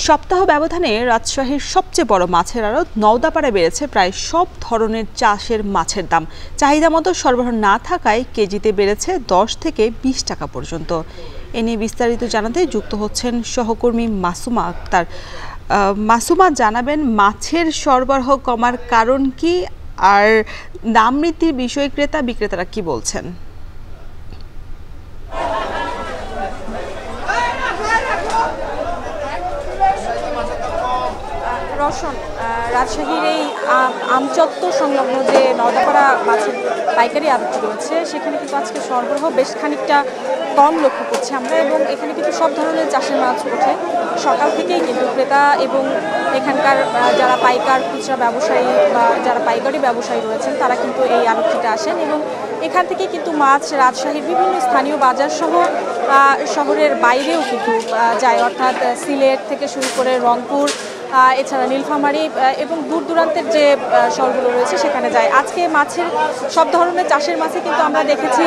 সপ্তাহ ব্যবধানে রাজশাহীর সবচেয়ে বড় মাছের আড়ত নওদাপাড়ায় বেড়েছে প্রায় সব ধরনের চাষের মাছের দাম। চাহিদা মতো সরবরাহ না থাকায় কেজিতে বেড়েছে 10 থেকে 20 টাকা পর্যন্ত। এ নিয়ে বিস্তারিত জানাতে যুক্ত হচ্ছেন সহকর্মী মাসুমা আক্তার। মাসুমা, জানাবেন মাছের সরবরাহ কমার কারণ কি, আর দাম বৃদ্ধির বিষয়ে ক্রেতা বিক্রেতারা কি বলছেন? রওশন, রাজশাহীর এই আমচত্বর সংলগ্ন যে নওদাপাড়া মাছের পাইকারি আড়ত রয়েছে সেখানে কিন্তু আজকে সরবরাহ বেশ খানিকটা কম লক্ষ্য করছি আমরা, এবং এখানে কিন্তু সব ধরনের চাষের মাছ ওঠে। সকাল থেকেই কিন্তু ক্রেতা এবং এখানকার যারা পাইকার খুচরা ব্যবসায়ী বা যারা পাইকারি ব্যবসায়ী রয়েছেন তারা কিন্তু এই আড়তটিতে আসেন, এবং এখান থেকে কিন্তু মাছ রাজশাহীর বিভিন্ন স্থানীয় বাজার সহ শহরের বাইরেও কিন্তু যায়, অর্থাৎ সিলেট থেকে শুরু করে রংপুর, এছাড়া নীলফামারী এবং দূর দূরান্তের যে শহরগুলো রয়েছে সেখানে যায়। আজকে মাছের সব ধরনের চাষের মাছে কিন্তু আমরা দেখেছি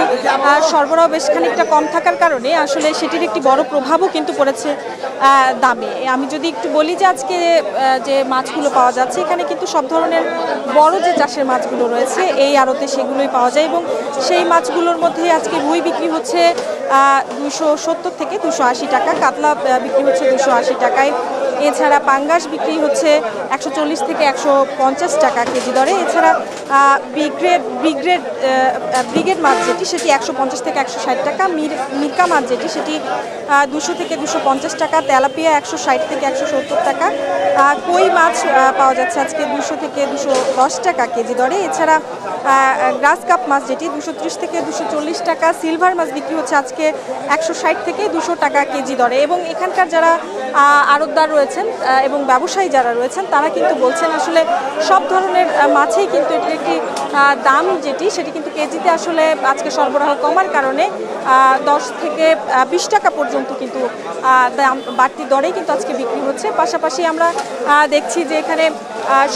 সরবরাহ বেশ খানিকটা কম থাকার কারণে আসলে সেটির একটি বড় প্রভাবও কিন্তু পড়েছে দামে। আমি যদি একটু বলি যে আজকে যে মাছগুলো পাওয়া যাচ্ছে এখানে কিন্তু সব ধরনের বড় যে চাষের মাছগুলো রয়েছে এই আড়তে সেগুলোই পাওয়া যায়, এবং সেই মাছগুলোর মধ্যে আজকে রুই বিক্রি হচ্ছে 270 থেকে 280 টাকা, কাতলা বিক্রি হচ্ছে 280 টাকায়, এছাড়া পাঙ্গাস বিক্রি হচ্ছে 140 থেকে 150 টাকা কেজি দরে। এছাড়া ব্রিগেড মাছ যেটি সেটি 150 থেকে 160 টাকা, মিরকা মাছ যেটি সেটি 200 থেকে 250 টাকা, তেলাপিয়া 160 থেকে 170 টাকা, কই মাছ পাওয়া যাচ্ছে আজকে 200 থেকে 210 টাকা কেজি দরে। এছাড়া গ্রাস কাপ মাছ যেটি 230 থেকে 240 টাকা, সিলভার মাছ বিক্রি হচ্ছে আজকে 160 থেকে 200 টাকা কেজি দরে। এবং এখানকার যারা আড়তদার রয়েছেন এবং ব্যবসায়ী যারা রয়েছেন তারা কিন্তু বলছেন আসলে সব ধরনের মাছেই কিন্তু এটির একটি দাম যেটি সেটি কিন্তু কেজিতে আসলে আজকে সরবরাহ কমার কারণে 10 থেকে 20 টাকা পর্যন্ত কিন্তু দাম বাড়তি দরেই কিন্তু আজকে বিক্রি হচ্ছে। পাশাপাশি আমরা দেখছি যে এখানে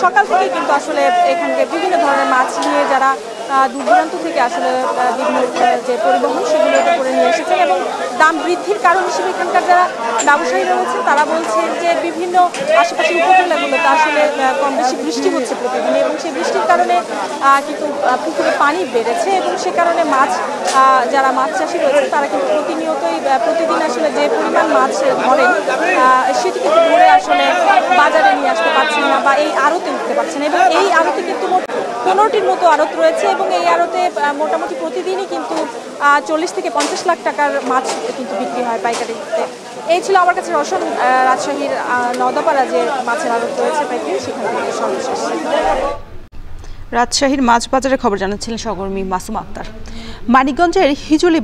সকাল থেকেই কিন্তু আসলে এখানকে বিভিন্ন ধরনের মাছ নিয়ে যারা দূর দূরান্ত থেকে আসলে বিভিন্ন যে পরিবহন সেগুলো করে নিয়ে এসেছেন, এবং দাম বৃদ্ধির কারণ হিসেবে এখানকার যারা ব্যবসায়ীরা রয়েছেন তারা বলছেন যে বিভিন্ন আশেপাশের উপজেলাগুলোতে আসলে কম বেশি বৃষ্টি হচ্ছে প্রতিদিন, এবং সেই বৃষ্টির কারণে কিন্তু পুকুরে পানি বেড়েছে, এবং সে কারণে মাছ যারা মাছ চাষি রয়েছেন তারা কিন্তু প্রতিদিন আসলে যে পরিমাণ মাছ ধরেন সেটি কিন্তু ধরে আসলে বাজারে নিয়ে আসতে পারছেন না বা এই আড়তে উঠতে পারছেন। এবং এই আড়তে কিন্তু 15টির মতো আড়ত রয়েছে, এবং এই আড়তে মোটামুটি প্রতিদিনই কিন্তু 40 থেকে 50 লাখ টাকার মাছ কিন্তু বিক্রি হয় পাইকারিতে। এই ছিল আমার কাছে রওশন, রাজশাহীর নওদাপাড়া যে মাছের আড়ত রয়েছে পাইকারি সেখান থেকে সর্বশেষ। রাজশাহীর মাছ বাজারের খবর জানাচ্ছিলেন সহকর্মী মাসুমা আক্তার। মানিকগঞ্জের হিজুলি